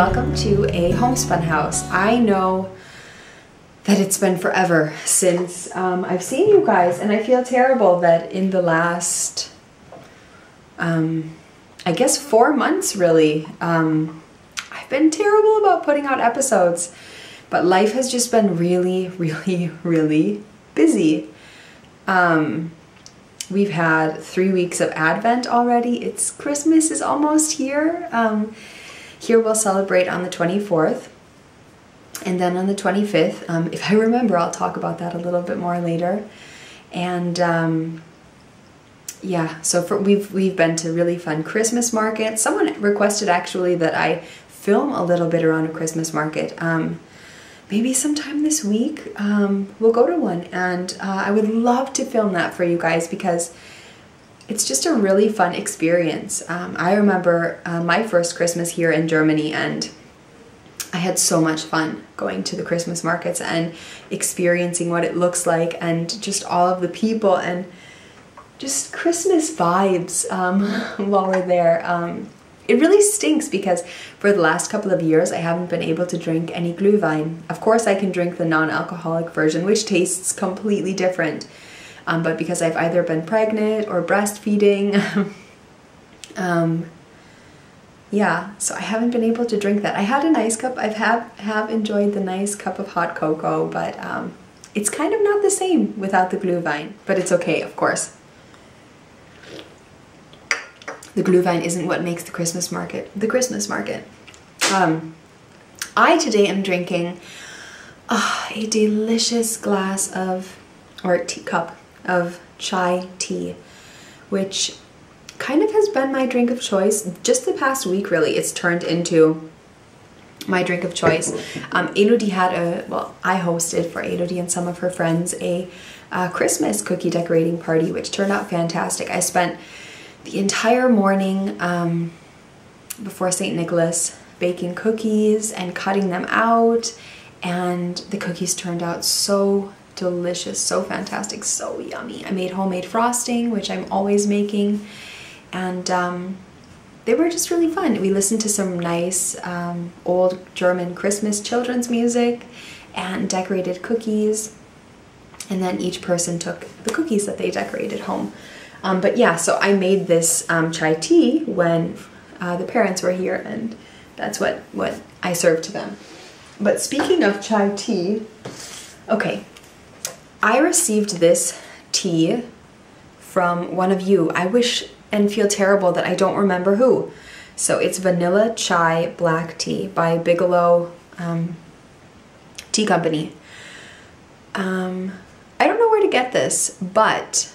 welcome to a homespun house. I know that it's been forever since I've seen you guys, and I feel terrible that in the last, I guess 4 months really, I've been terrible about putting out episodes, but life has just been really busy. We've had 3 weeks of Advent already. Christmas is almost here. Here we'll celebrate on the 24th. And then on the 25th, if I remember, I'll talk about that a little bit more later. And yeah, so we've been to really fun Christmas markets. Someone requested actually that I film a little bit around a Christmas market. Maybe sometime this week we'll go to one, and I would love to film that for you guys because it's just a really fun experience. I remember my first Christmas here in Germany, and I had so much fun going to the Christmas markets and experiencing what it looks like and just all of the people and just Christmas vibes while we're there. It really stinks because for the last couple of years I haven't been able to drink any Glühwein. Of course I can drink the non-alcoholic version, which tastes completely different. But because I've either been pregnant or breastfeeding, yeah, so I haven't been able to drink that. I had a nice cup. I have enjoyed the nice cup of hot cocoa, but it's kind of not the same without the Glühwein. But it's okay, of course. The Glühwein isn't what makes the Christmas market the Christmas market. I today am drinking a delicious glass of, or teacup of chai tea, which kind of has been my drink of choice. Just the past week really, it's turned into my drink of choice. Elodie had I hosted for Elodie and some of her friends a Christmas cookie decorating party, which turned out fantastic. I spent the entire morning before St. Nicholas baking cookies and cutting them out, and the cookies turned out so delicious, so fantastic, so yummy. I made homemade frosting, which I'm always making, and they were just really fun. We listened to some nice old German Christmas children's music and decorated cookies, and then each person took the cookies that they decorated home. But yeah, so I made this chai tea when the parents were here, and that's what I served to them. But speaking of chai tea, okay, I received this tea from one of you. I wish and feel terrible that I don't remember who. So it's vanilla chai black tea by Bigelow Tea Company. I don't know where to get this, but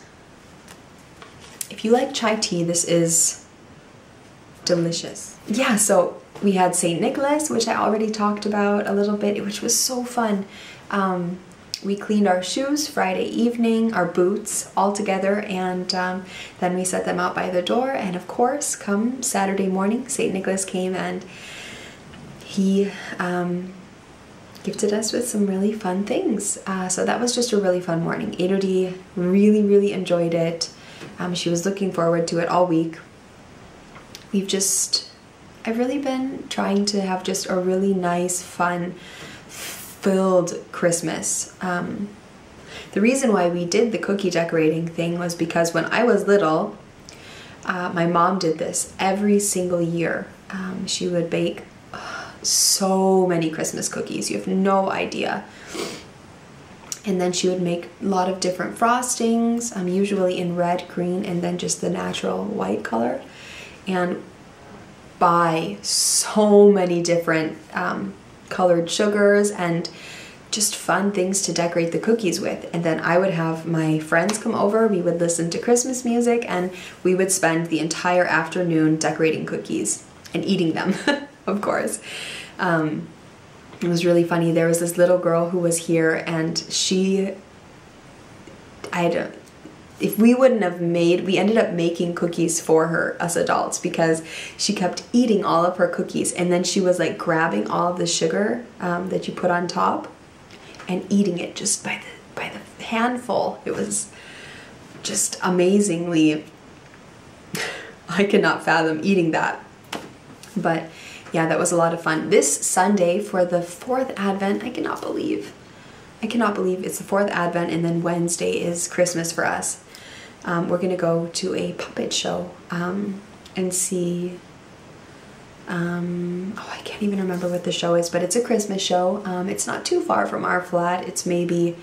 if you like chai tea, this is delicious. Yeah, so we had St. Nicholas, which I already talked about a little bit, which was so fun. We cleaned our shoes Friday evening, our boots all together, and then we set them out by the door. And of course, come Saturday morning, St. Nicholas came and he gifted us with some really fun things. So that was just a really fun morning. Elodie really enjoyed it. She was looking forward to it all week. I've really been trying to have just a really nice, fun, filled Christmas. The reason why we did the cookie decorating thing was because when I was little, my mom did this every single year. She would bake so many Christmas cookies, you have no idea. And then she would make a lot of different frostings, usually in red, green, and then just the natural white color, and buy so many different colored sugars and just fun things to decorate the cookies with. And then I would have my friends come over, we would listen to Christmas music, and we would spend the entire afternoon decorating cookies and eating them, of course. It was really funny. There was this little girl who was here, and if we wouldn't have we ended up making cookies for her, us adults, because she kept eating all of her cookies, and then she was like grabbing all of the sugar that you put on top and eating it just by the handful. It was just amazingly, I cannot fathom eating that. But yeah, that was a lot of fun. This Sunday for the 4th Advent, I cannot believe it's the 4th Advent, and then Wednesday is Christmas for us. We're gonna go to a puppet show and see, oh, I can't even remember what the show is, but it's a Christmas show. It's not too far from our flat. It's maybe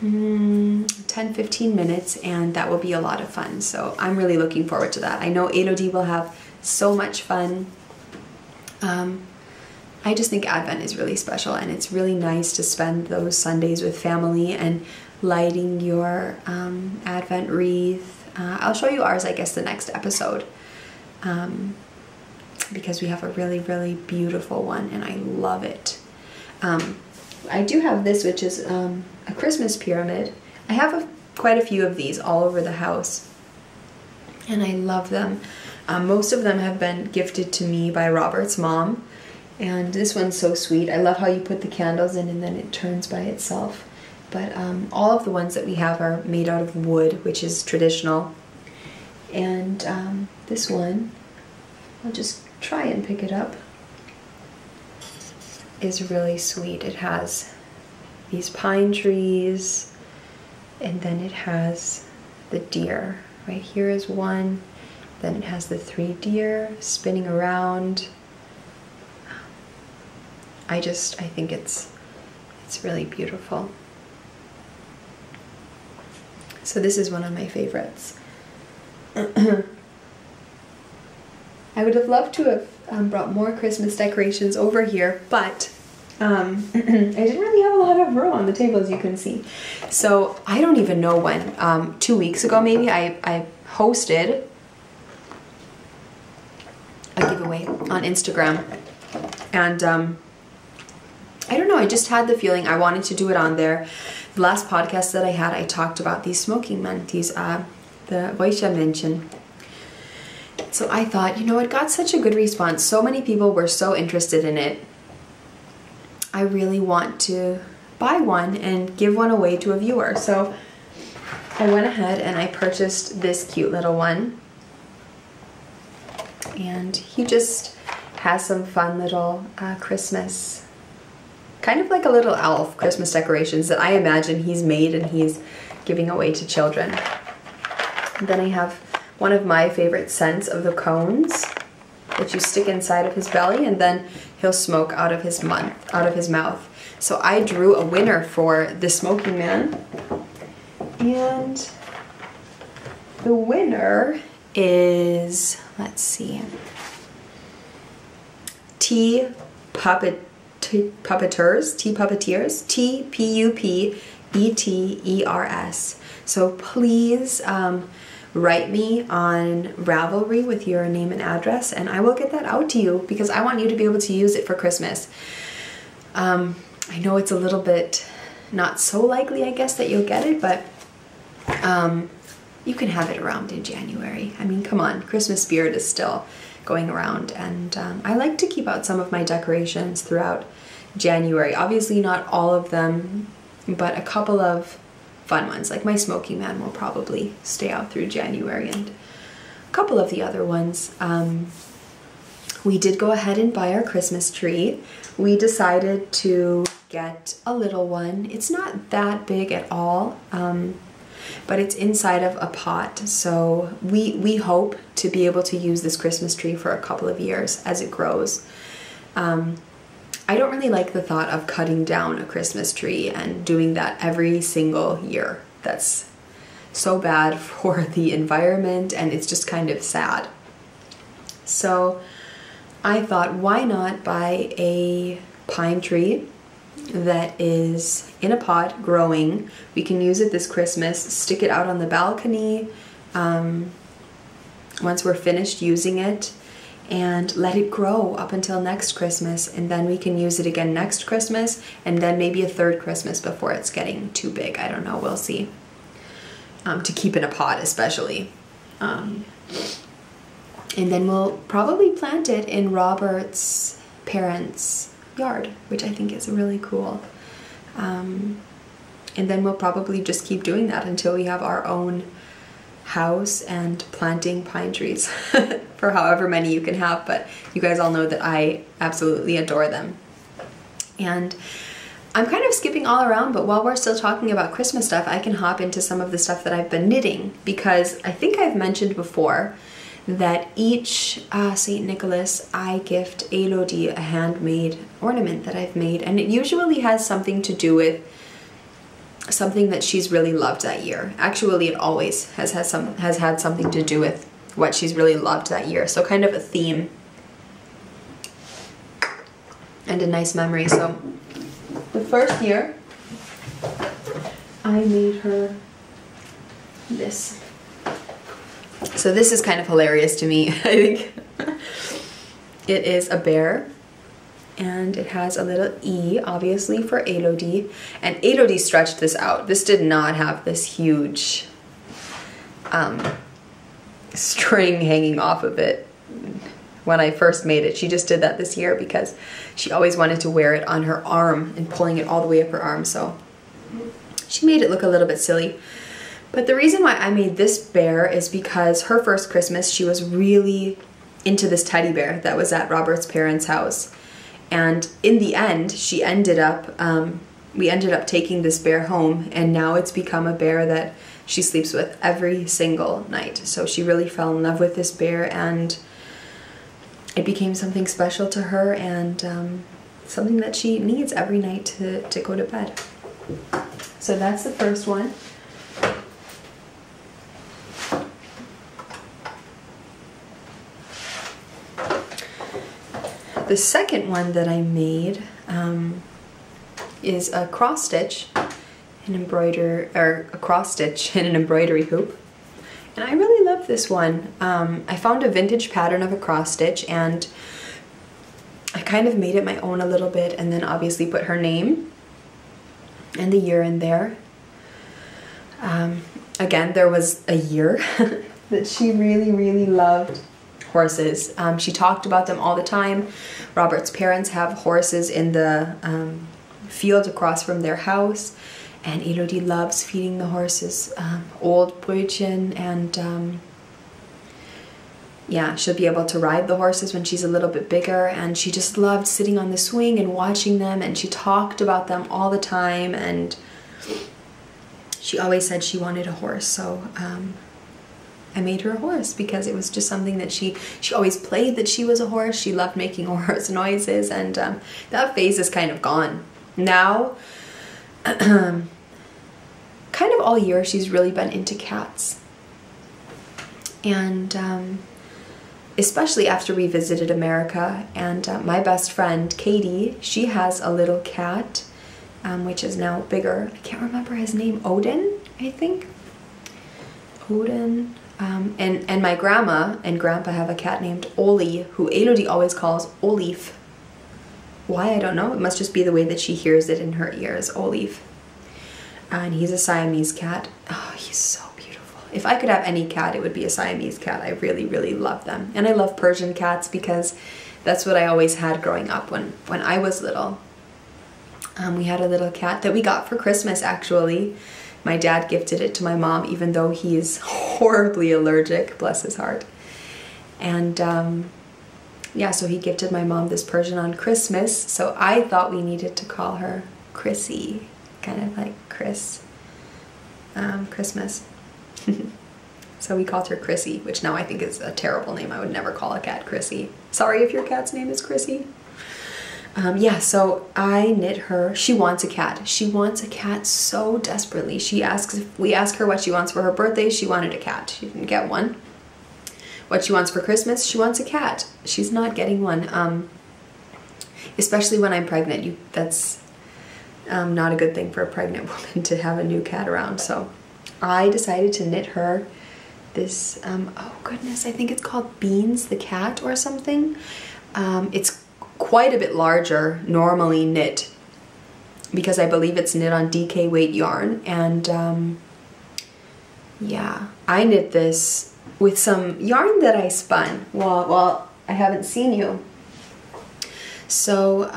10-15 minutes, and that will be a lot of fun. So I'm really looking forward to that. I know AOD will have so much fun. I just think Advent is really special, and it's really nice to spend those Sundays with family and lighting your Advent wreath. I'll show you ours, I guess, the next episode, because we have a really, really beautiful one, and I love it. I do have this, which is a Christmas pyramid. I have quite a few of these all over the house, and I love them. Most of them have been gifted to me by Robert's mom, and this one's so sweet. I love how you put the candles in and then it turns by itself. But all of the ones that we have are made out of wood, which is traditional. And this one, I'll just try and pick it up, is really sweet. It has these pine trees, and then it has the deer. Right here is one. Then it has the 3 deer spinning around. I think it's really beautiful. So this is one of my favorites. I would have loved to have brought more Christmas decorations over here, but I didn't really have a lot of room on the table, as you can see. So I don't even know when, 2 weeks ago maybe, I hosted a giveaway on Instagram, and I don't know, I just had the feeling I wanted to do it on there. The last podcast that I had, I talked about these smoking men, these the Räuchermännchen. So I thought, you know, it got such a good response. So many people were so interested in it. I really want to buy one and give one away to a viewer. So I went ahead and I purchased this cute little one. And he just has some fun little Christmas, kind of like a little elf Christmas decorations that I imagine he's made and he's giving away to children. And then I have one of my favorite scents of the cones that you stick inside of his belly, and then he'll smoke out of his mouth. So I drew a winner for the Smoking Man, and the winner is, let's see, Tea Puppeteers, T-Puppeteers. So please write me on Ravelry with your name and address, and I will get that out to you because I want you to be able to use it for Christmas. I know it's a little bit not so likely, I guess, that you'll get it, but you can have it around in January. I mean, come on, Christmas spirit is still going around, and I like to keep out some of my decorations throughout January. Obviously not all of them, but a couple of fun ones, like my Smoking Man will probably stay out through January, and a couple of the other ones. We did go ahead and buy our Christmas tree. We decided to get a little one. It's not that big at all, but it's inside of a pot, so we hope to be able to use this Christmas tree for a couple of years as it grows. I don't really like the thought of cutting down a Christmas tree and doing that every single year. That's so bad for the environment, and it's just kind of sad. So I thought, why not buy a pine tree that is in a pot growing. We can use it this Christmas, stick it out on the balcony once we're finished using it, and let it grow up until next Christmas, and then we can use it again next Christmas, and then maybe a third Christmas before it's getting too big. I don't know, we'll see. To keep in a pot especially. And then we'll probably plant it in Robert's parents' yard, which I think is really cool. And then we'll probably just keep doing that until we have our own house and planting pine trees for however many you can have, but you guys all know that I absolutely adore them. And I'm kind of skipping all around, but while we're still talking about Christmas stuff, I can hop into some of the stuff that I've been knitting, because I think I've mentioned before that each St. Nicholas I gift Elodie a handmade ornament that I've made, and it usually has something to do with something that she's really loved that year. Actually, it always has had something to do with what she's really loved that year, so kind of a theme and a nice memory. So the first year I made her this. So this is kind of hilarious to me. I think it is a bear, and it has a little E, obviously, for Elodie. And Elodie stretched this out. This did not have this huge string hanging off of it when I first made it. She just did that this year because she always wanted to wear it on her arm and pulling it all the way up her arm. So she made it look a little bit silly. But the reason why I made this bear is because her first Christmas, she was really into this teddy bear that was at Robert's parents' house. And in the end, we ended up taking this bear home, and now it's become a bear that she sleeps with every single night. So she really fell in love with this bear, and it became something special to her, and something that she needs every night to go to bed. So that's the first one. The second one that I made is a cross stitch, a cross stitch in an embroidery hoop, and I really love this one. I found a vintage pattern of a cross stitch, and I kind of made it my own a little bit, and then obviously put her name and the year in there. Again, there was a year that she really loved horses. She talked about them all the time. Robert's parents have horses in the field across from their house, and Elodie loves feeding the horses old brötchen, and yeah, she'll be able to ride the horses when she's a little bit bigger, and she just loved sitting on the swing and watching them, and she talked about them all the time, and she always said she wanted a horse. So I made her a horse because it was just something that she always played that she was a horse. She loved making horse noises, and that phase is kind of gone. Now, kind of all year, she's really been into cats. And especially after we visited America, and my best friend, Katie, she has a little cat, which is now bigger. I can't remember his name, Odin, I think. Odin. And my grandma and grandpa have a cat named Oli, who Elodie always calls Olif. Why, I don't know. It must just be the way that she hears it in her ears, Olif. And he's a Siamese cat. Oh, he's so beautiful. If I could have any cat, it would be a Siamese cat. I really love them. And I love Persian cats because that's what I always had growing up when I was little. We had a little cat that we got for Christmas, actually. My dad gifted it to my mom, even though he's horribly allergic, bless his heart. And yeah, so he gifted my mom this Persian on Christmas, so I thought we needed to call her Chrissy, kind of like Chris, Christmas. So we called her Chrissy, which now I think is a terrible name. I would never call a cat Chrissy. Sorry if your cat's name is Chrissy. Yeah, so I knit her. She wants a cat. She wants a cat so desperately. If we ask her what she wants for her birthday, she wanted a cat. She didn't get one. What she wants for Christmas, she wants a cat. She's not getting one. Especially when I'm pregnant. That's not a good thing for a pregnant woman to have a new cat around. So I decided to knit her this, oh goodness, I think it's called Beans the Cat or something. It's quite a bit larger, normally knit, because I believe it's knit on DK weight yarn. And yeah, I knit this with some yarn that I spun while I haven't seen you. So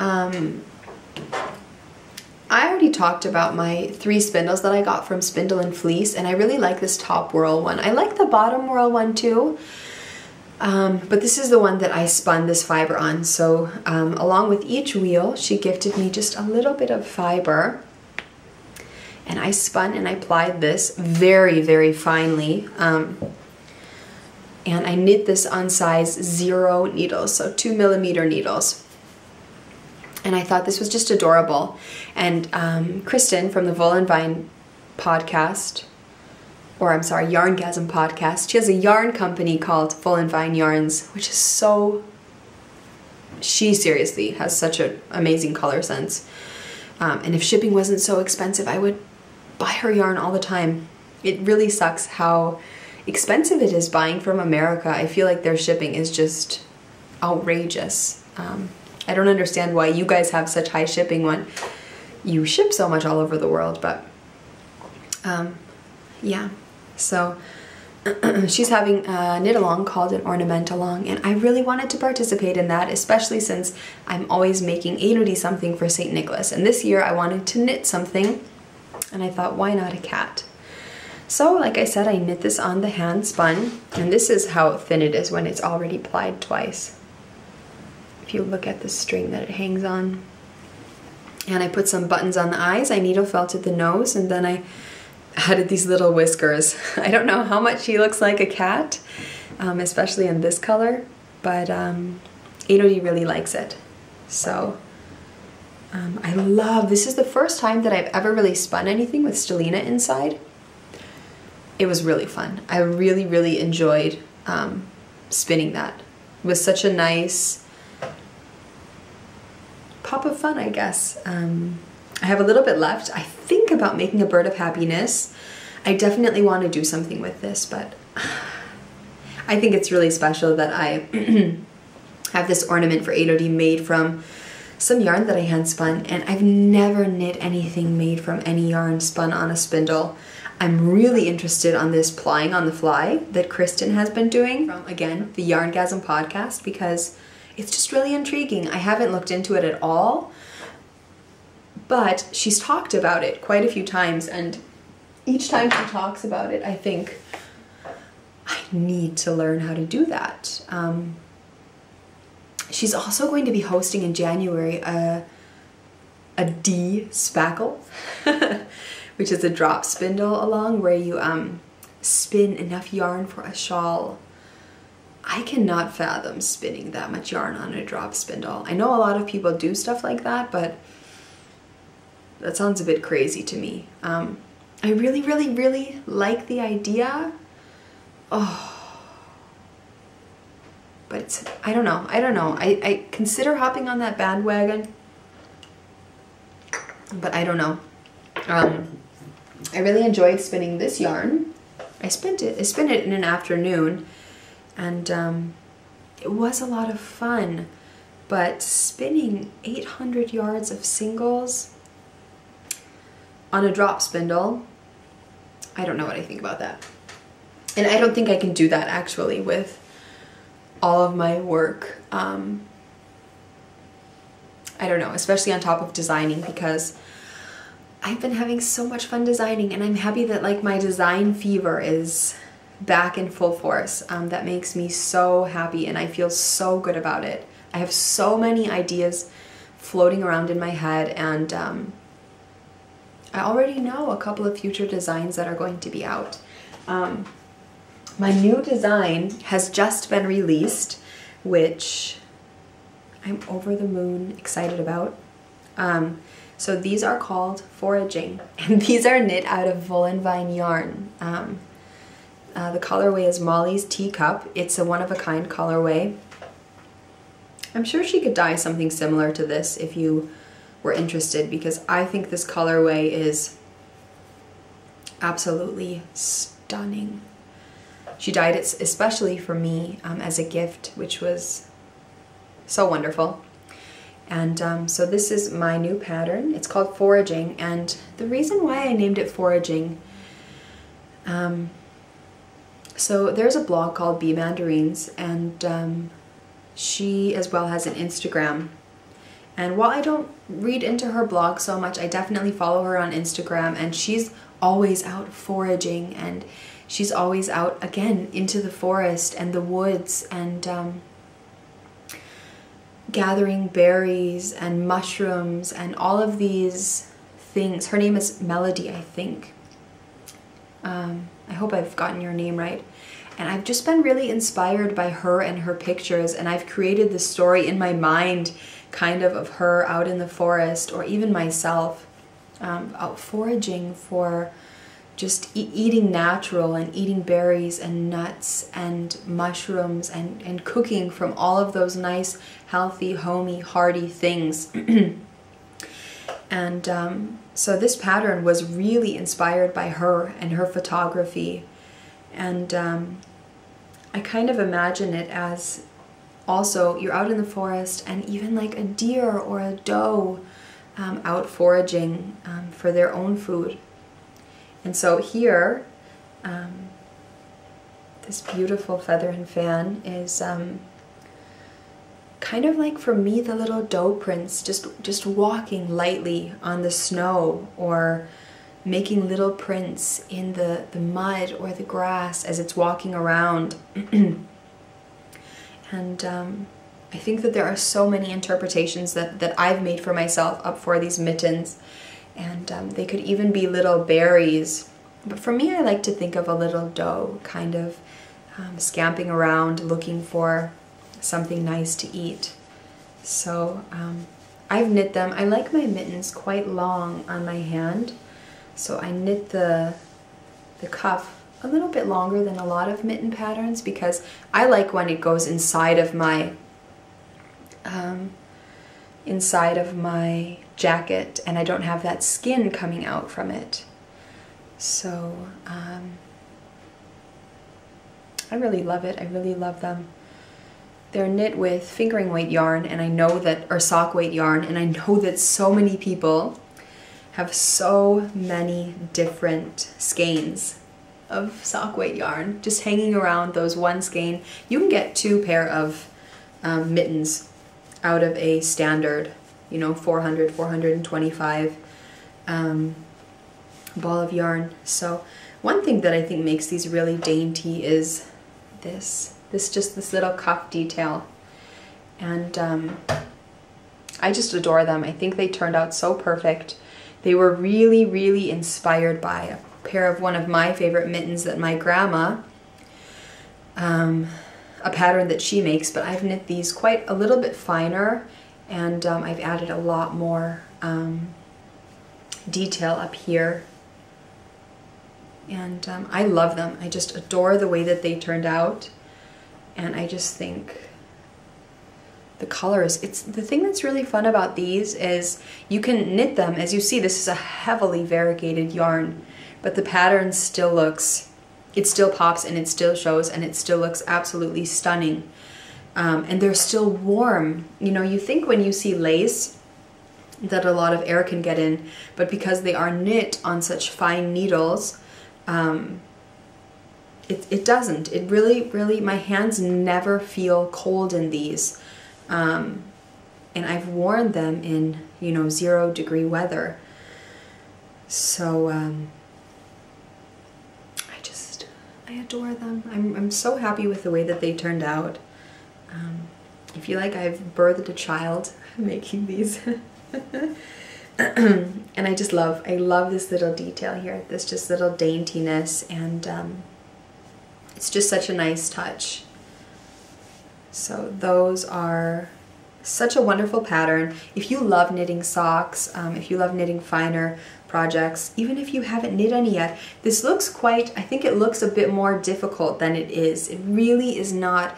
I already talked about my 3 spindles that I got from Spindle and Fleece, and I really like this top whorl one. I like the bottom whorl one too, but this is the one that I spun this fiber on. So along with each wheel, she gifted me just a little bit of fiber, and I spun and I plied this very, very finely. And I knit this on size 0 needles, so 2mm needles. And I thought this was just adorable. And Kristen from the Wool and Vine podcast, or I'm sorry, Yarngasm podcast, she has a yarn company called Wool and Vine Yarns, which is so, she seriously has such an amazing color sense. And if shipping wasn't so expensive, I would buy her yarn all the time. It really sucks how expensive it is buying from America. I feel like their shipping is just outrageous. I don't understand why you guys have such high shipping when you ship so much all over the world, but yeah. So she's having a knit along called an ornament along, and I really wanted to participate in that, especially since I'm always making Elodie something for St. Nicholas, and this year I wanted to knit something, and I thought, why not a cat? So, like I said, I knit this on the hand spun, and this is how thin it is when it's already plied twice. If you look at the string that it hangs on. And I put some buttons on the eyes, I needle felted the nose, and then I added these little whiskers. I don't know how much he looks like a cat, especially in this color, but Elodie really likes it. So, I love, this is the first time that I've ever really spun anything with stellina inside. It was really fun. I really, really enjoyed spinning that. It was such a nice pop of fun, I guess. I have a little bit left. I think about making a bird of happiness. I definitely want to do something with this, but I think it's really special that I have this ornament for Elodie made from some yarn that I hand spun, and I've never knit anything made from any yarn spun on a spindle. I'm really interested on this plying on the fly that Kristen has been doing from, again, the Yarngasm podcast, because it's just really intriguing. I haven't looked into it at all, but she's talked about it quite a few times, and each time she talks about it, I think, I need to learn how to do that. She's also going to be hosting in January a D-spackle, which is a drop spindle along where you spin enough yarn for a shawl. I cannot fathom spinning that much yarn on a drop spindle. I know a lot of people do stuff like that, but that sounds a bit crazy to me. I really, really, really like the idea. Oh, but it's, I don't know. I consider hopping on that bandwagon, but I don't know. I really enjoyed spinning this yarn. I spun it in an afternoon, and it was a lot of fun, but spinning 800 yards of singles on a drop spindle, I don't know what I think about that. And I don't think I can do that actually with all of my work. I don't know, especially on top of designing, because I've been having so much fun designing, and I'm happy that like my design fever is back in full force. That makes me so happy, and I feel so good about it. I have so many ideas floating around in my head, and I already know a couple of future designs that are going to be out. My new design has just been released, which I'm over the moon excited about. So these are called Foraging, and these are knit out of Wool and Vine yarn. The colorway is Molly's Teacup. It's a one-of-a-kind colorway. I'm sure she could dye something similar to this if you were interested, because I think this colorway is absolutely stunning. She dyed it especially for me as a gift, which was so wonderful. And so this is my new pattern. It's called Foraging, and the reason why I named it Foraging, so there's a blog called Bee Mandarins, and she as well has an Instagram, And while I don't read into her blog so much, I definitely follow her on Instagram, and she's always out foraging, and she's always out again into the forest and the woods, and gathering berries and mushrooms and all of these things. Her name is Melody, I think. I hope I've gotten your name right. And I've just been really inspired by her and her pictures, and I've created this story in my mind kind of her out in the forest, or even myself out foraging for just eating natural and eating berries and nuts and mushrooms and cooking from all of those nice, healthy, homey, hearty things. And so this pattern was really inspired by her and her photography. And I kind of imagine it as also you're out in the forest, and even like a deer or a doe out foraging for their own food. And so here, this beautiful feather and fan is kind of like, for me, the little doe prints, just walking lightly on the snow, or making little prints in the mud or the grass as it's walking around. And I think that there are so many interpretations that I've made for myself up for these mittens. And they could even be little berries. But for me, I like to think of a little doe kind of scamping around looking for something nice to eat. So I've knit them. I like my mittens quite long on my hand. So I knit the cuff a little bit longer than a lot of mitten patterns, because I like when it goes inside of my jacket and I don't have that skin coming out from it. So I really love it. I really love them. They're knit with fingering weight yarn, and I know that, or sock weight yarn, and I know that so many people have so many different skeins of sock weight yarn just hanging around those one skein. You can get 2 pair of mittens out of a standard, you know, 400, 425 ball of yarn. So one thing that I think makes these really dainty is this little cuff detail. And I just adore them. I think they turned out so perfect. They were really, really inspired by a pair of one of my favorite mittens that my grandma, a pattern that she makes, but I've knit these quite a little bit finer, and I've added a lot more detail up here. And I love them. I just adore the way that they turned out, and I just think the colors, it's the thing that's really fun about these is you can knit them. As you see, this is a heavily variegated yarn, but the pattern still looks, it still pops and it still shows and it still looks absolutely stunning. And they're still warm. You know, you think when you see lace that a lot of air can get in, but because they are knit on such fine needles, it doesn't. It really, my hands never feel cold in these. And I've worn them in, you know, 0-degree weather. So I adore them. I'm so happy with the way that they turned out. I feel like I've birthed a child making these. And I love this little detail here, this just little daintiness, and it's just such a nice touch. So those are such a wonderful pattern. If you love knitting socks, if you love knitting finer projects, even if you haven't knit any yet, this looks quite, I think it looks a bit more difficult than it is. It really is not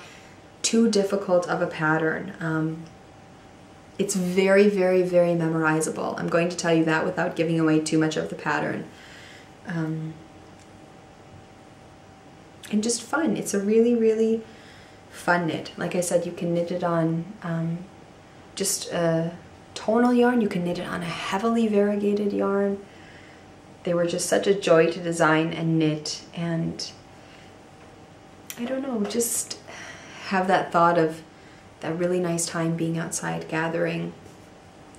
too difficult of a pattern. It's very, very, very memorizable. I'm going to tell you that without giving away too much of the pattern. And just fun. It's a really, really fun knit. Like I said, you can knit it on just a tonal yarn. You can knit it on a heavily variegated yarn. They were just such a joy to design and knit, and I don't know, just have that thought of that really nice time being outside gathering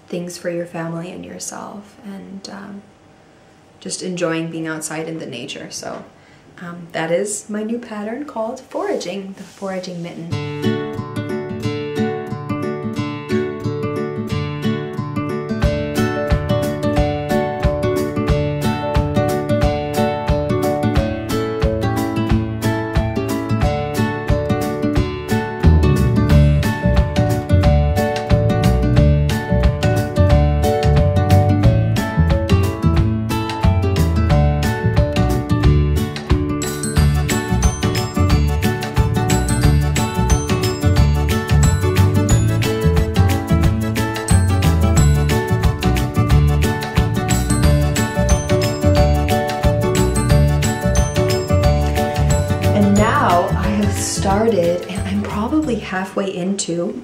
things for your family and yourself, and just enjoying being outside in the nature. So that is my new pattern called Foraging, the Foraging Mitten. Started, and I'm probably halfway into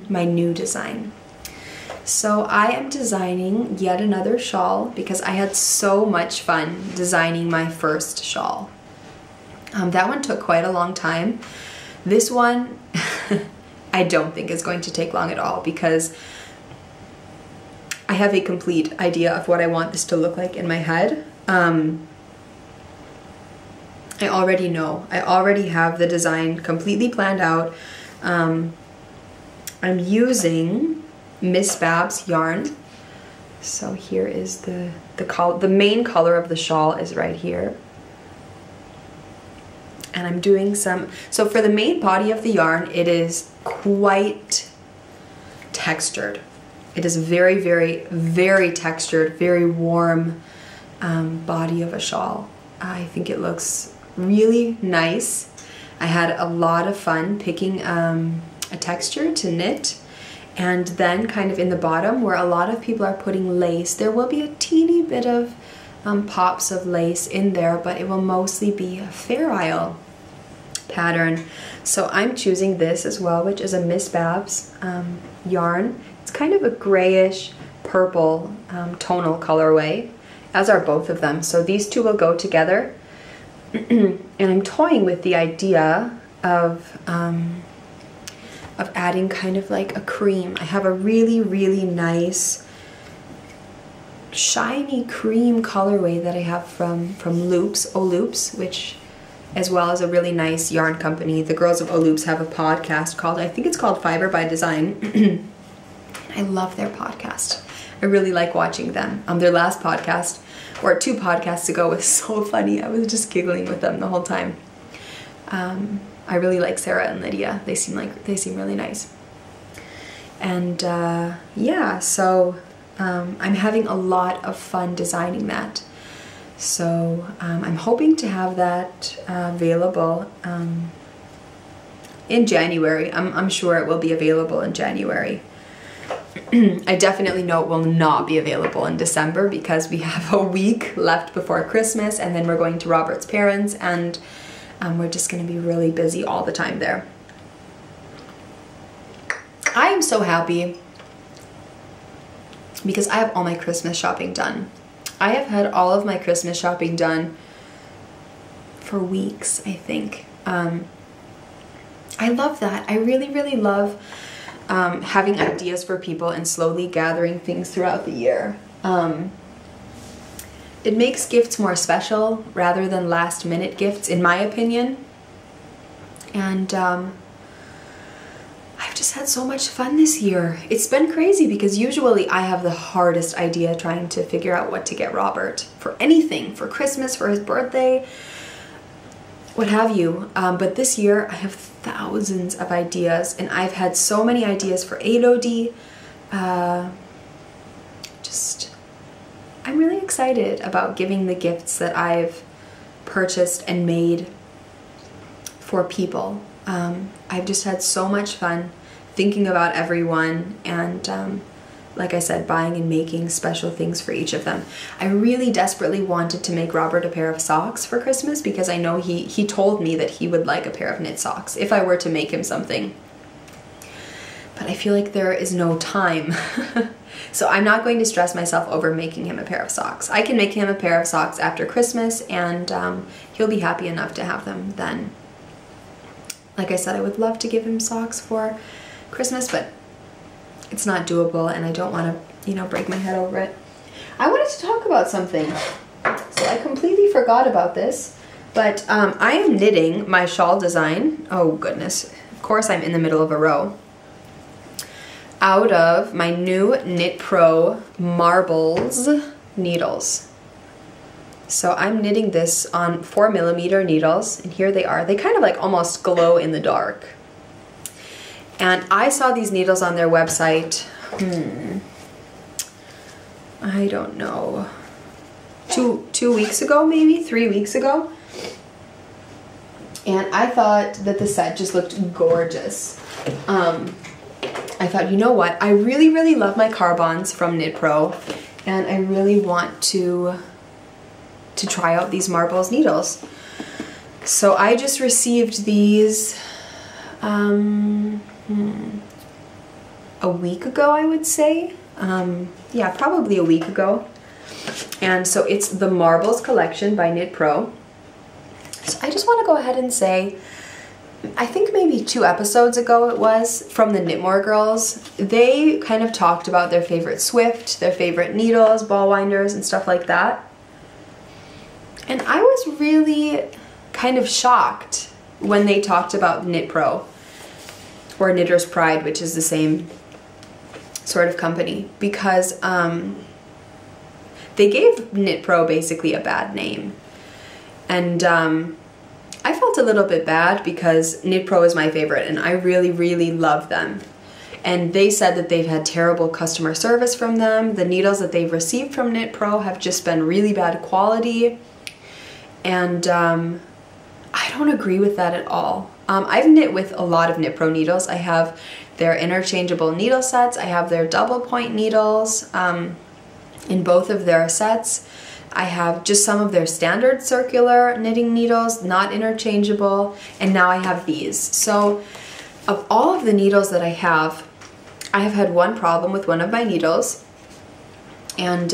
my new design. So I am designing yet another shawl because I had so much fun designing my first shawl. That one took quite a long time. This one I don't think is going to take long at all because I have a complete idea of what I want this to look like in my head. I already know. I already have the design completely planned out. I'm using Miss Bab's yarn. So here is the main color of the shawl is right here. And I'm doing some, so for the main body of the yarn, it is quite textured. It is very, very, very textured, very warm body of a shawl. I think it looks really nice. I had a lot of fun picking a texture to knit, and then kind of in the bottom where a lot of people are putting lace, there will be a teeny bit of pops of lace in there, but it will mostly be a Fair Isle pattern. So I'm choosing this as well, which is a Miss Bab's yarn. It's kind of a grayish purple tonal colorway, as are both of them. So these two will go together. And I'm toying with the idea of adding kind of like a cream. I have a really, really nice shiny cream colorway that I have from Loops, O-Loops, which, as well as a really nice yarn company. The girls of O-Loops have a podcast called, I think it's called Fiber by Design. I love their podcast. I really like watching them. Their last podcast, or 2 podcasts ago, was so funny. I was just giggling with them the whole time. I really like Sarah and Lydia. They seem really nice. And yeah, so I'm having a lot of fun designing that. So I'm hoping to have that available in January. I'm sure it will be available in January. I definitely know it will not be available in December because we have a week left before Christmas, and then we're going to Robert's parents, and we're just going to be really busy all the time there. I am so happy because I have all my Christmas shopping done. I have had all of my Christmas shopping done for weeks, I think. I love that. I really, really love having ideas for people and slowly gathering things throughout the year. It makes gifts more special rather than last minute gifts, in my opinion. And I've just had so much fun this year. It's been crazy because usually I have the hardest idea trying to figure out what to get Robert for anything, for Christmas, for his birthday, what have you. But this year I have thousands of ideas, and I've had so many ideas for Elodie. I'm really excited about giving the gifts that I've purchased and made for people. I've just had so much fun thinking about everyone, and like I said, buying and making special things for each of them. I really desperately wanted to make Robert a pair of socks for Christmas because I know he told me that he would like a pair of knit socks if I were to make him something. But I feel like there is no time. So I'm not going to stress myself over making him a pair of socks. I can make him a pair of socks after Christmas, and he'll be happy enough to have them then. Like I said, I would love to give him socks for Christmas, but it's not doable, and I don't want to, you know, break my head over it. I wanted to talk about something. So I completely forgot about this, but I am knitting my shawl design. Oh goodness, of course I'm in the middle of a row. Out of my new Knit Pro Marbles needles. So I'm knitting this on 4mm needles, and here they are. They kind of like almost glow in the dark. And I saw these needles on their website, I don't know, two weeks ago, maybe 3 weeks ago. And I thought that the set just looked gorgeous. I thought, you know what, I really, really love my Carbons from Knit Pro, and I really want to try out these Marbles needles. So I just received these a week ago, I would say. Yeah, probably a week ago. And so it's the Marbles collection by Knit Pro. So I just want to go ahead and say, I think maybe 2 episodes ago it was, from the Knitmore girls, they kind of talked about their favorite Swift, their favorite needles, ball winders, and stuff like that. And I was really kind of shocked when they talked about Knit Pro, or Knitter's Pride, which is the same sort of company, because they gave Knit Pro basically a bad name. And I felt a little bit bad because Knit Pro is my favorite and I really, really love them. And they said that they've had terrible customer service from them. The needles that they've received from Knit Pro have just been really bad quality. And I don't agree with that at all. I've knit with a lot of Knit Pro needles. I have their interchangeable needle sets. I have their double point needles in both of their sets. I have just some of their standard circular knitting needles, not interchangeable, and now I have these. So of all of the needles that I have had one problem with one of my needles, and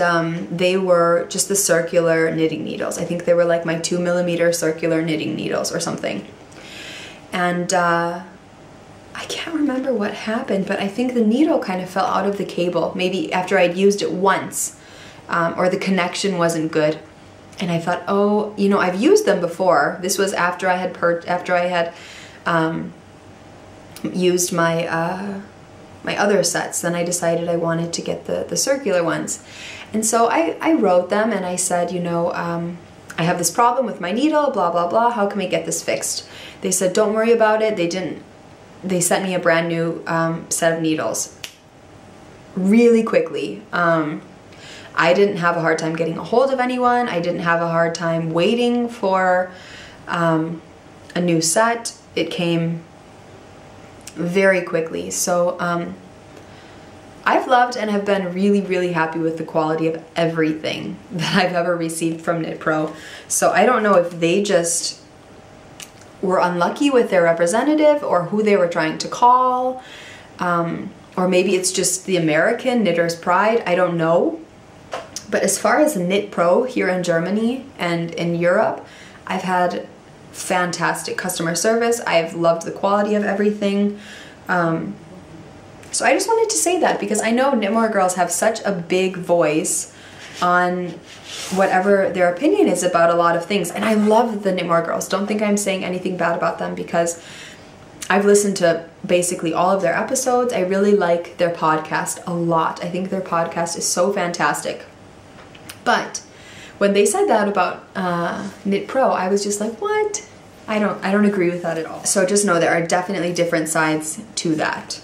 they were just the circular knitting needles. I think they were like my 2mm circular knitting needles or something. And I can't remember what happened, but I think the needle kind of fell out of the cable, maybe after I'd used it once. Or the connection wasn't good, and I thought, oh, you know, I've used them before. This was after I had used my my other sets. Then I decided I wanted to get the circular ones, and so I wrote them and I said, you know, I have this problem with my needle, blah blah blah. How can we get this fixed? They said, don't worry about it. They sent me a brand new set of needles really quickly. I didn't have a hard time getting a hold of anyone. I didn't have a hard time waiting for a new set. It came very quickly. So I've loved and have been really, really happy with the quality of everything that I've ever received from Knit Pro. So I don't know if they just were unlucky with their representative or who they were trying to call, or maybe it's just the American Knitter's Pride. I don't know. But as far as Knit Pro here in Germany and in Europe, I've had fantastic customer service. I've loved the quality of everything. So I just wanted to say that because I know Knitmore girls have such a big voice on whatever their opinion is about a lot of things. And I love the Knitmore girls. Don't think I'm saying anything bad about them because I've listened to basically all of their episodes. I really like their podcast a lot. I think their podcast is so fantastic. But when they said that about Knit Pro, I was just like, what? I don't agree with that at all. So just know there are definitely different sides to that.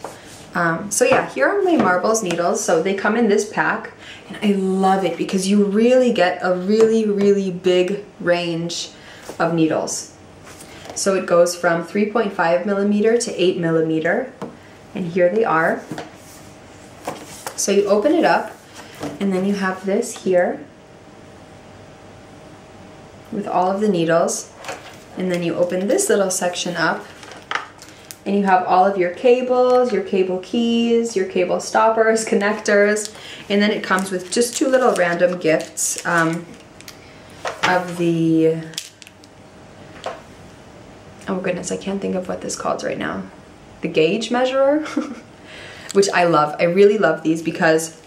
So yeah, here are my Marbles needles. So they come in this pack, and I love it because you really get a really, really big range of needles. So it goes from 3.5mm to 8mm, and here they are. So you open it up, and then you have this here with all of the needles, and then you open this little section up and you have all of your cables, your cable keys, your cable stoppers, connectors, and then it comes with just 2 little random gifts of the, oh goodness, I can't think of what this called right now, the gauge measurer. which I love. I really love these because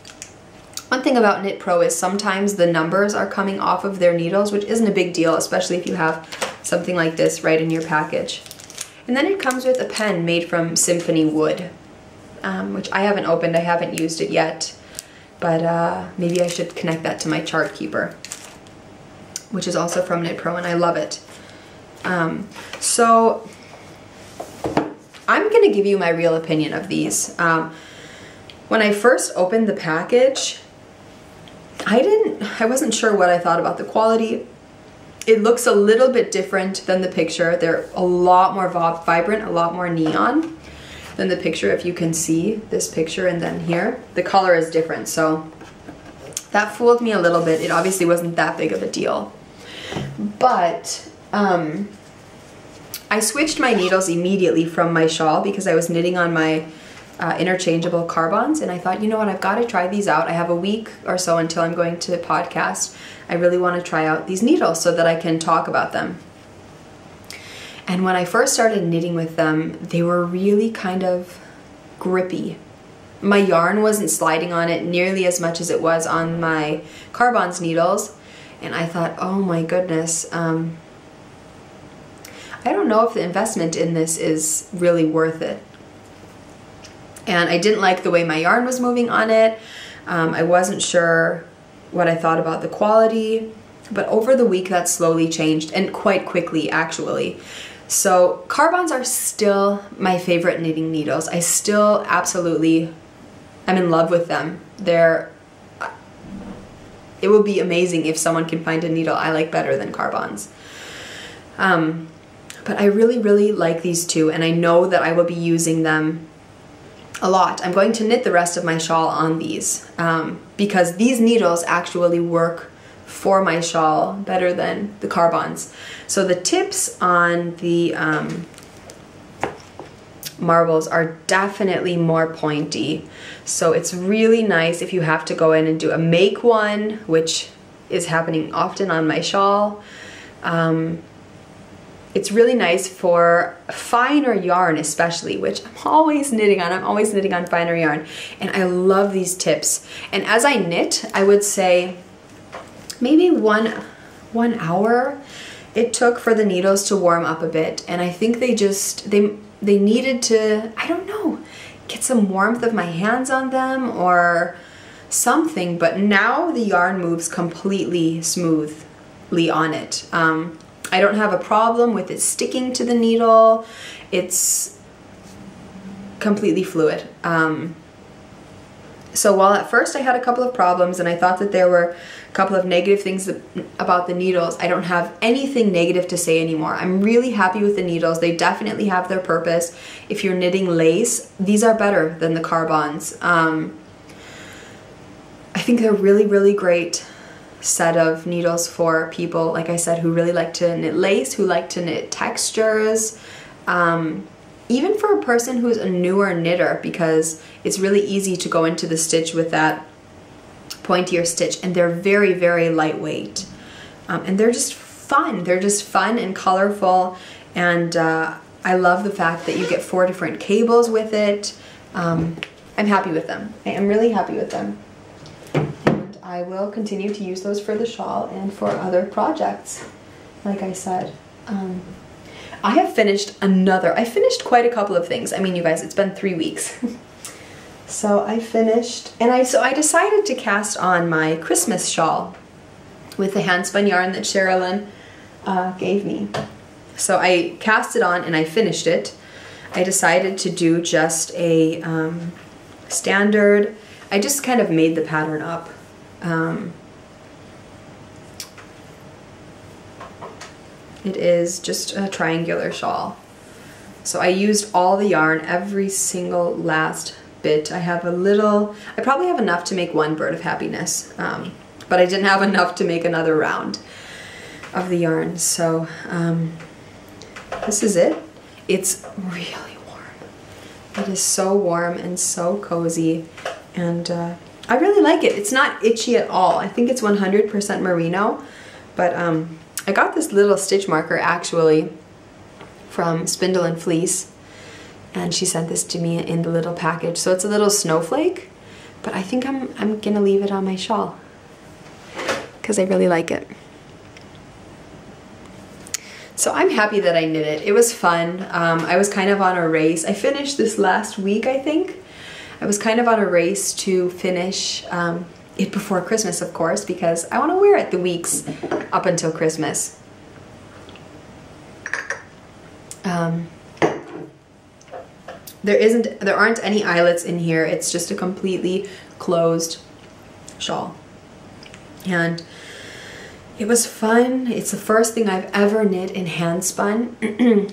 one thing about Knit Pro is sometimes the numbers are coming off of their needles, which isn't a big deal, especially if you have something like this right in your package. And then it comes with a pen made from symphony wood, which I haven't opened, I haven't used it yet, but maybe I should connect that to my chart keeper, which is also from Knit Pro, and I love it. So I'm gonna give you my real opinion of these. When I first opened the package, I wasn't sure what I thought about the quality. It looks a little bit different than the picture. They're a lot more vibrant, a lot more neon than the picture. If you can see this picture and then here, the color is different. So that fooled me a little bit. It obviously wasn't that big of a deal. But I switched my needles immediately from my shawl because I was knitting on my interchangeable carbons, and I thought, you know what, I've got to try these out. I have a week or so until I'm going to podcast. I really want to try out these needles so that I can talk about them. And when I first started knitting with them, they were really kind of grippy. My yarn wasn't sliding on it nearly as much as it was on my carbons needles, and I thought, oh my goodness, I don't know if the investment in this is really worth it. And I didn't like the way my yarn was moving on it. I wasn't sure what I thought about the quality, but over the week that slowly changed, and quite quickly actually. So carbons are still my favorite knitting needles. I still absolutely am in love with them. It would be amazing if someone can find a needle I like better than carbons. But I really, really like these two, and I know that I will be using them a lot. I'm going to knit the rest of my shawl on these because these needles actually work for my shawl better than the carbons. So the tips on the marbles are definitely more pointy. So it's really nice if you have to go in and do a make one, which is happening often on my shawl. It's really nice for finer yarn especially, which I'm always knitting on. I'm always knitting on finer yarn. And I love these tips. And as I knit, I would say maybe one hour it took for the needles to warm up a bit. And I think they needed to, I don't know, get some warmth of my hands on them or something. But now the yarn moves completely smoothly on it. I don't have a problem with it sticking to the needle. It's completely fluid. So while at first I had a couple of problems and I thought that there were a couple of negative things about the needles, I don't have anything negative to say anymore. I'm really happy with the needles. They definitely have their purpose. If you're knitting lace, these are better than the carbons. I think they're really, really great set of needles for people, like I said, who really like to knit lace, who like to knit textures, even for a person who's a newer knitter, because it's really easy to go into the stitch with that pointier stitch, and they're very, very lightweight, and they're just fun. They're just fun and colorful, and I love the fact that you get 4 different cables with it. I'm happy with them. I am really happy with them. I will continue to use those for the shawl and for other projects, like I said. I finished quite a couple of things. I mean, you guys, it's been 3 weeks. So I finished, and so I decided to cast on my Christmas shawl with the handspun yarn that Sherilyn gave me. So I cast it on and I finished it. I decided to do just a standard, I just kind of made the pattern up. It is just a triangular shawl. So I used all the yarn, every single last bit. I probably have enough to make 1 bird of happiness, but I didn't have enough to make another round of the yarn. So this is it. It's really warm. It is so warm and so cozy, and I really like it. It's not itchy at all. I think it's 100% merino, but I got this little stitch marker actually from Spindle and Fleece, and she sent this to me in the little package. So it's a little snowflake, but I think I'm gonna leave it on my shawl because I really like it. So I'm happy that I knit it. It was fun. I was kind of on a race. I finished this last week, I think. I was kind of on a race to finish it before Christmas, of course, because I want to wear it the weeks up until Christmas. There aren't any eyelets in here. It's just a completely closed shawl. And it was fun. It's the first thing I've ever knit in Handspun,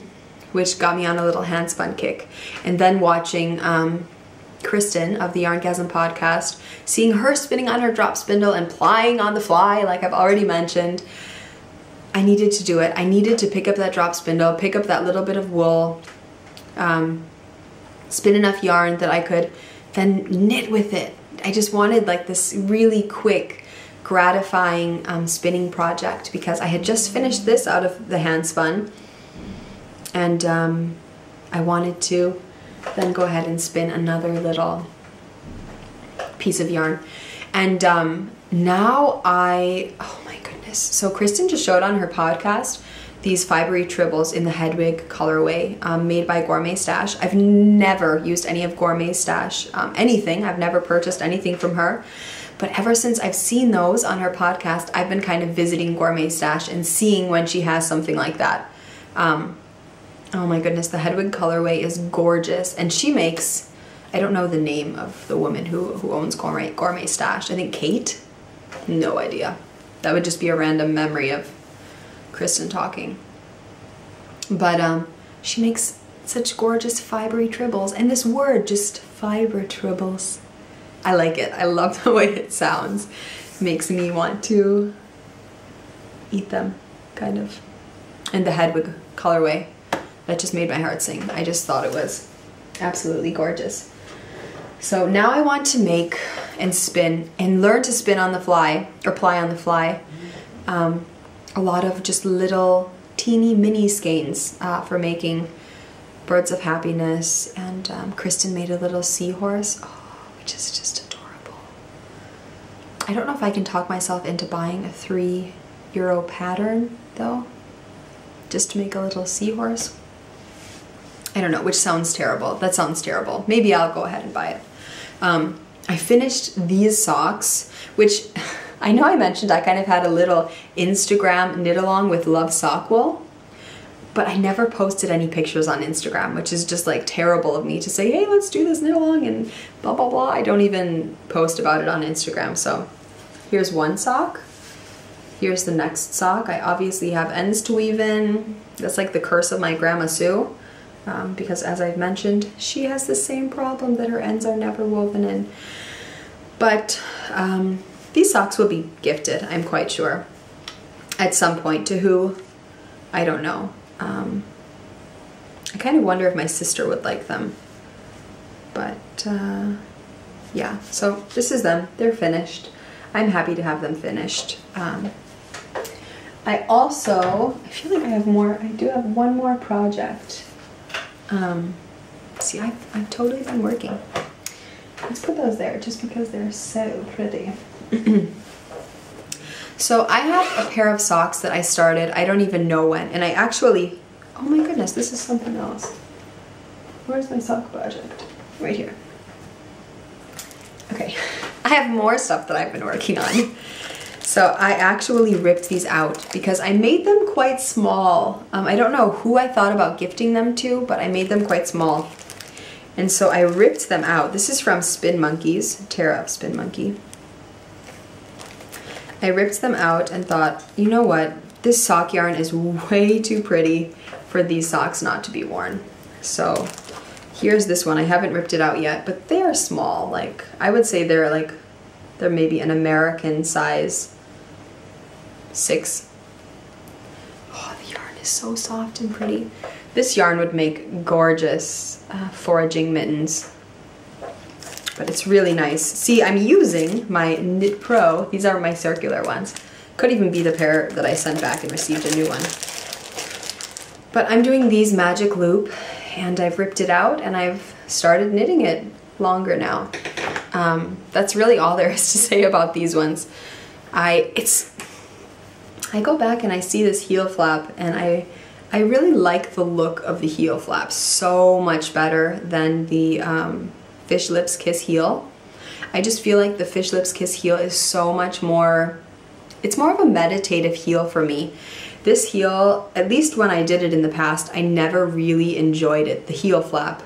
which got me on a little Handspun kick. And then watching Kristen of the Yarngasm podcast, seeing her spinning on her drop spindle and plying on the fly, like I've already mentioned, I needed to do it. I needed to pick up that drop spindle, pick up that little bit of wool, spin enough yarn that I could then knit with it. I just wanted like this really quick, gratifying spinning project because I had just finished this out of the Handspun, and I wanted to then go ahead and spin another little piece of yarn. And now oh my goodness. So Kristen just showed on her podcast these fibery tribbles in the Hedwig colorway made by Gourmet Stash. I've never used any of Gourmet Stash anything. I've never purchased anything from her. But ever since I've seen those on her podcast, I've been kind of visiting Gourmet Stash and seeing when she has something like that. Oh my goodness, the Hedwig colorway is gorgeous. And she makes, I don't know the name of the woman who owns Gourmet Stash. I think Kate? No idea. That would just be a random memory of Kristen talking. But she makes such gorgeous fibery tribbles. And this word, just fiber tribbles. I like it. I love the way it sounds. It makes me want to eat them, kind of. And the Hedwig colorway, that just made my heart sing. I just thought it was absolutely gorgeous. So now I want to make and spin and learn to spin on the fly, or ply on the fly, a lot of just little teeny mini skeins for making birds of happiness. And Kristen made a little seahorse, which is just adorable. I don't know if I can talk myself into buying a €3 pattern though, just to make a little seahorse. I don't know, which sounds terrible. That sounds terrible. Maybe I'll go ahead and buy it. I finished these socks, which I know I mentioned I kind of had a little Instagram knit along with Love Sock Wool, but I never posted any pictures on Instagram, which is just like terrible of me to say, hey, let's do this knit along and blah, blah, blah. I don't even post about it on Instagram. So here's one sock. Here's the next sock. I obviously have ends to weave in. That's like the curse of my Grandma Sue. Because as I've mentioned, she has the same problem that her ends are never woven in. But these socks will be gifted, I'm quite sure. At some point, to who? I don't know. I kind of wonder if my sister would like them. But yeah, so this is them. They're finished. I'm happy to have them finished. I feel like I have more. I do have one more project. See, I've totally been working. Let's put those there just because they're so pretty. So I have a pair of socks that I started, I don't even know when, and I actually, oh my goodness, this is something else. Where's my sock project? Right here. Okay, I have more stuff that I've been working on. So I actually ripped these out because I made them quite small. I don't know who I thought about gifting them to, but I made them quite small. And so I ripped them out. This is from Spin Monkeys, Tara of Spin Monkey. I ripped them out and thought, you know what? This sock yarn is way too pretty for these socks not to be worn. So here's this one. I haven't ripped it out yet, but they are small. Like, I would say they're maybe an American size 6. Oh, the yarn is so soft and pretty. This yarn would make gorgeous foraging mittens. But it's really nice. See, I'm using my Knit Pro. These are my circular ones. Could even be the pair that I sent back and received a new one. But I'm doing these magic loop and I've ripped it out and I've started knitting it longer now. That's really all there is to say about these ones. I go back and I see this heel flap, and I really like the look of the heel flap so much better than the Fish Lips Kiss heel. I just feel like the Fish Lips Kiss heel is so much more, it's more of a meditative heel for me. This heel, at least when I did it in the past, I never really enjoyed it, the heel flap.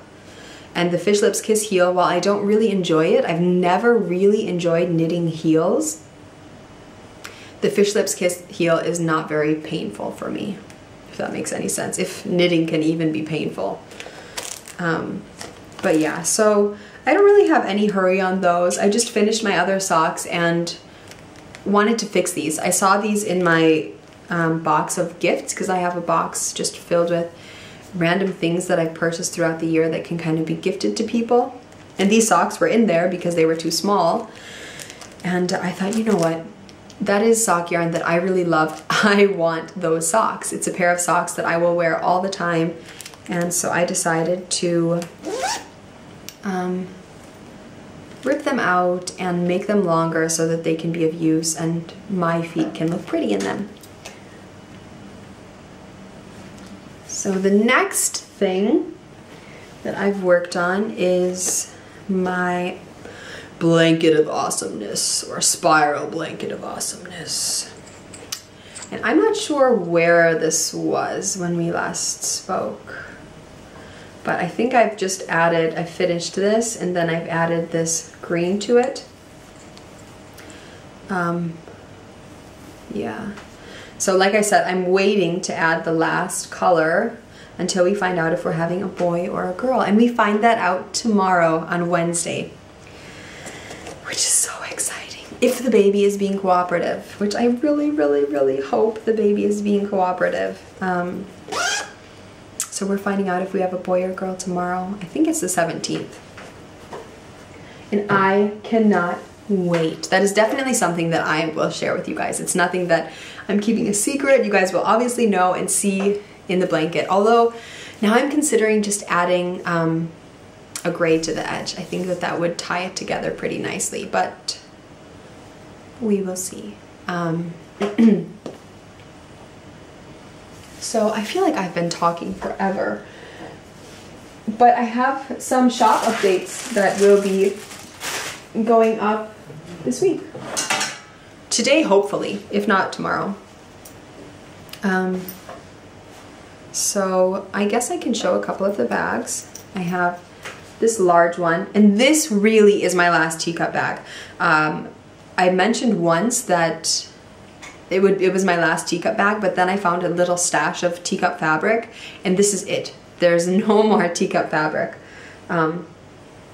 And the Fish Lips Kiss heel, while I don't really enjoy it, I've never really enjoyed knitting heels. The Fish Lips Kiss heel is not very painful for me, if that makes any sense, if knitting can even be painful. But yeah, so I don't really have any hurry on those. I just finished my other socks and wanted to fix these. I saw these in my box of gifts, because I have a box just filled with random things that I've purchased throughout the year that can kind of be gifted to people. And these socks were in there because they were too small. And I thought, you know what? That is sock yarn that I really love. I want those socks. It's a pair of socks that I will wear all the time. And so I decided to rip them out and make them longer so that they can be of use and my feet can look pretty in them. So the next thing that I've worked on is my blanket of awesomeness, or spiral blanket of awesomeness. And I'm not sure where this was when we last spoke, but I think I've just added, I finished this and then I've added this green to it. Yeah. So like I said, I'm waiting to add the last color until we find out if we're having a boy or a girl. And we find that out tomorrow on Wednesday, which is so exciting. If the baby is being cooperative, which I really, really, really hope the baby is being cooperative. So we're finding out if we have a boy or girl tomorrow. I think it's the 17th. And I cannot wait. That is definitely something that I will share with you guys. It's nothing that I'm keeping a secret. You guys will obviously know and see in the blanket. Although now I'm considering just adding a gray to the edge. I think that that would tie it together pretty nicely, but we will see. So I feel like I've been talking forever, but I have some shop updates that will be going up this week. Today, hopefully, if not tomorrow. So I guess I can show a couple of the bags. I have this large one, and this really is my last teacup bag. I mentioned once that it was my last teacup bag, but then I found a little stash of teacup fabric, and this is it. There's no more teacup fabric. And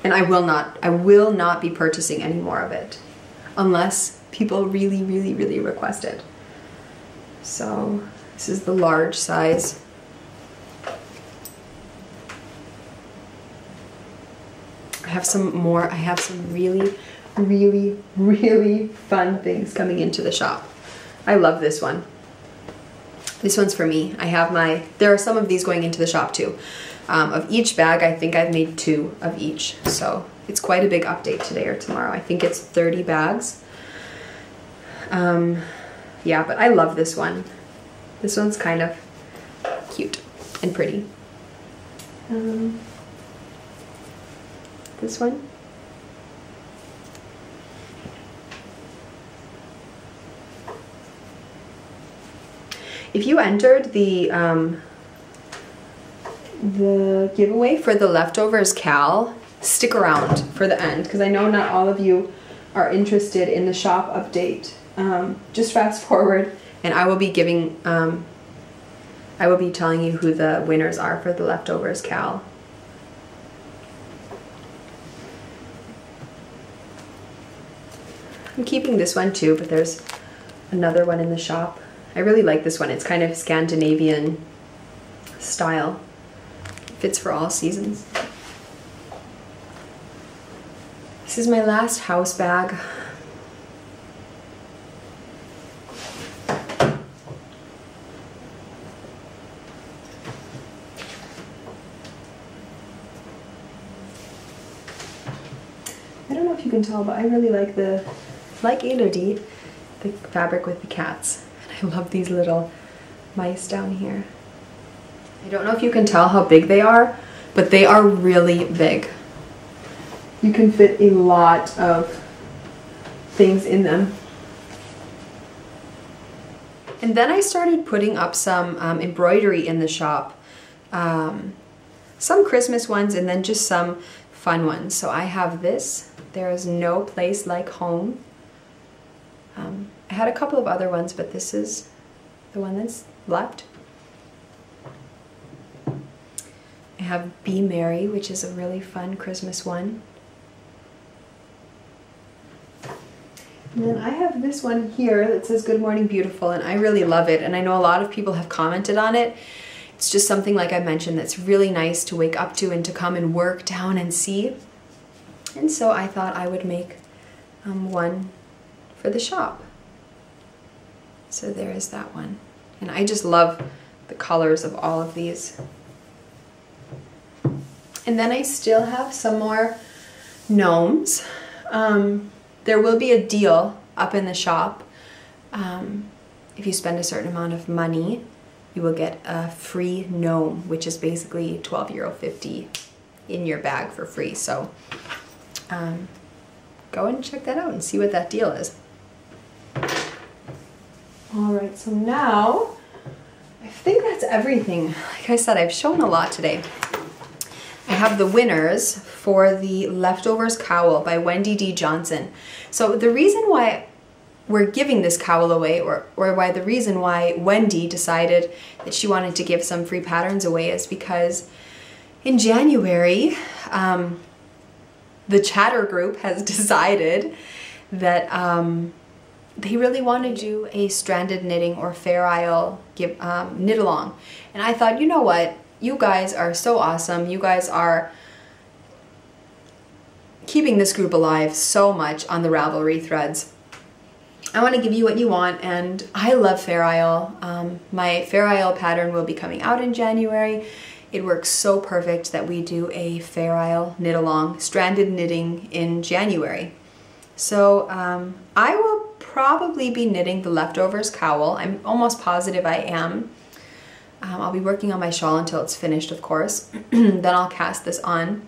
I will not be purchasing any more of it unless people really, really, really request it. So this is the large size. I have some really, really, really fun things coming into the shop. I love this one. This one's for me. There are some of these going into the shop too. Of each bag, I think I've made 2 of each. So it's quite a big update today or tomorrow. I think it's 30 bags. Yeah, but I love this one. This one's kind of cute and pretty. This one. If you entered the giveaway for the leftovers cal, stick around for the end, because I know not all of you are interested in the shop update. Just fast forward and I will be giving, I will be telling you who the winners are for the leftovers cal. I'm keeping this one too, but there's another one in the shop. I really like this one. It's kind of Scandinavian style. Fits for all seasons. This is my last house bag. I don't know if you can tell, but I really like like Elodie, the fabric with the cats. And I love these little mice down here. I don't know if you can tell how big they are, but they are really big. You can fit a lot of things in them. And then I started putting up some embroidery in the shop. Some Christmas ones and then just some fun ones. So I have this, There is No Place Like Home. I had a couple of other ones, but this is the one that's left. I have Be Merry, which is a really fun Christmas one. And then I have this one here that says Good Morning Beautiful, and I really love it, and I know a lot of people have commented on it. It's just something, like I mentioned, that's really nice to wake up to and to come and work down and see. And so I thought I would make one for the shop. So there is that one. And I just love the colors of all of these. And then I still have some more gnomes. There will be a deal up in the shop. If you spend a certain amount of money, you will get a free gnome, which is basically €12.50 in your bag for free. So go and check that out and see what that deal is. All right, so now I think that's everything. Like I said, I've shown a lot today. I have the winners for the Leftovers Cowl by Wendy D. Johnson. So the reason why we're giving this cowl away, or why the reason why Wendy decided that she wanted to give some free patterns away, is because in January, the chatter group has decided that they really want to do a stranded knitting or Fair Isle knit along. And I thought, you know what? You guys are so awesome. You guys are keeping this group alive so much on the Ravelry threads. I want to give you what you want, and I love Fair Isle. My Fair Isle pattern will be coming out in January. It works so perfect that we do a Fair Isle knit along, stranded knitting in January. So I will probably be knitting the Leftovers Cowl. I'm almost positive I am. I'll be working on my shawl until it's finished, of course. Then I'll cast this on.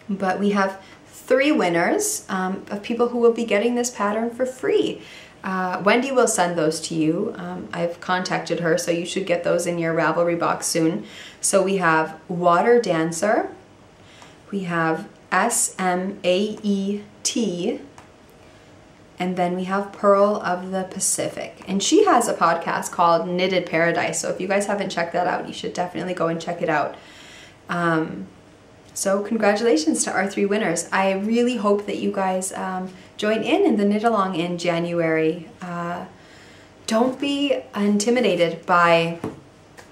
But we have 3 winners of people who will be getting this pattern for free. Wendy will send those to you. I've contacted her, so you should get those in your Ravelry box soon. So we have Water Dancer, we have SMAET, and then we have Pearl of the Pacific. And she has a podcast called Knitted Paradise, so if you guys haven't checked that out, you should definitely go and check it out. So congratulations to our 3 winners. I really hope that you guys join in the knit along in January. Don't be intimidated by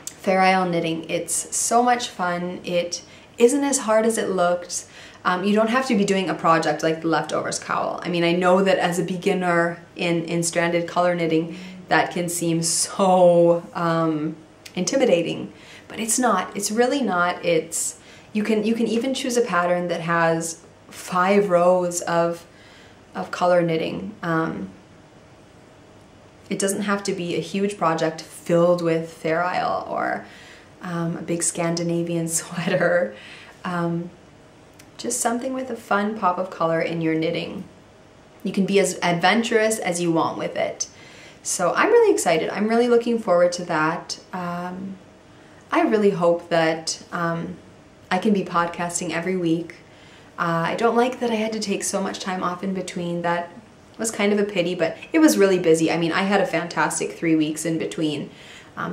Fair Isle knitting. It's so much fun. It isn't as hard as it looked. You don't have to be doing a project like the Leftovers Cowl. I mean, I know that as a beginner in stranded color knitting, that can seem so intimidating, but it's not. It's really not. You can even choose a pattern that has 5 rows of color knitting. It doesn't have to be a huge project filled with Fair Isle or a big Scandinavian sweater. Just something with a fun pop of color in your knitting. You can be as adventurous as you want with it. So I'm really excited. I'm really looking forward to that. I really hope that I can be podcasting every week. I don't like that I had to take so much time off in between. That was kind of a pity, but it was really busy. I mean, I had a fantastic 3 weeks in between.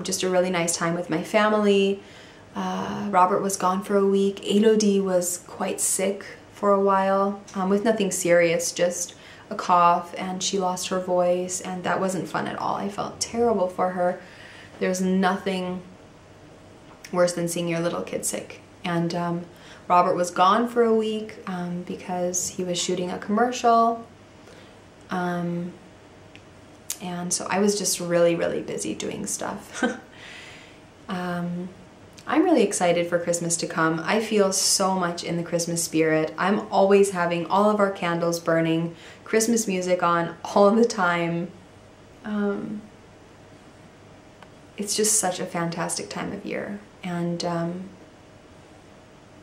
Just a really nice time with my family. Robert was gone for a week. Elodie was quite sick for a while, with nothing serious, just a cough, and she lost her voice, and that wasn't fun at all. I felt terrible for her. There's nothing worse than seeing your little kid sick. And Robert was gone for a week because he was shooting a commercial. And so I was just really, really busy doing stuff. I'm really excited for Christmas to come. I feel so much in the Christmas spirit. I'm always having all of our candles burning, Christmas music on all the time. It's just such a fantastic time of year. And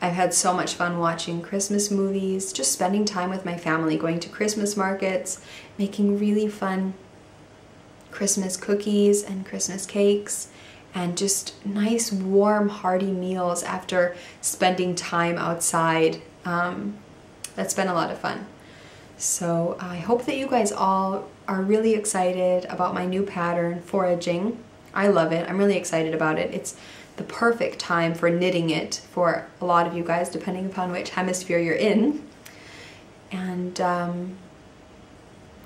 I've had so much fun watching Christmas movies, just spending time with my family, going to Christmas markets, making really fun Christmas cookies and Christmas cakes, and just nice, warm, hearty meals after spending time outside. That's been a lot of fun. So I hope that you guys all are really excited about my new pattern, Foraging. I love it. I'm really excited about it. It's the perfect time for knitting it for a lot of you guys, depending upon which hemisphere you're in. And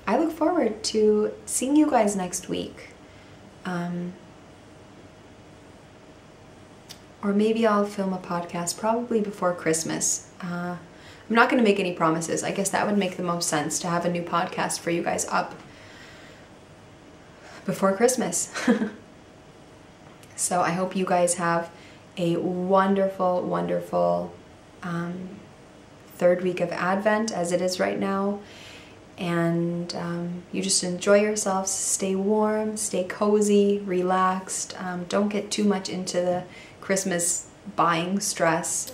I look forward to seeing you guys next week. Or maybe I'll film a podcast probably before Christmas. I'm not going to make any promises. I guess that would make the most sense to have a new podcast for you guys up before Christmas. So I hope you guys have a wonderful, wonderful third week of Advent, as it is right now. And you just enjoy yourselves, stay warm, stay cozy, relaxed. Don't get too much into the Christmas buying stress.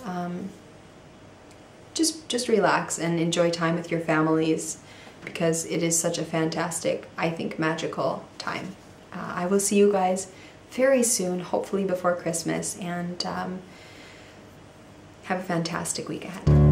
Just relax and enjoy time with your families, because it is such a fantastic, I think, magical time. I will see you guys very soon, hopefully before Christmas, and have a fantastic week ahead.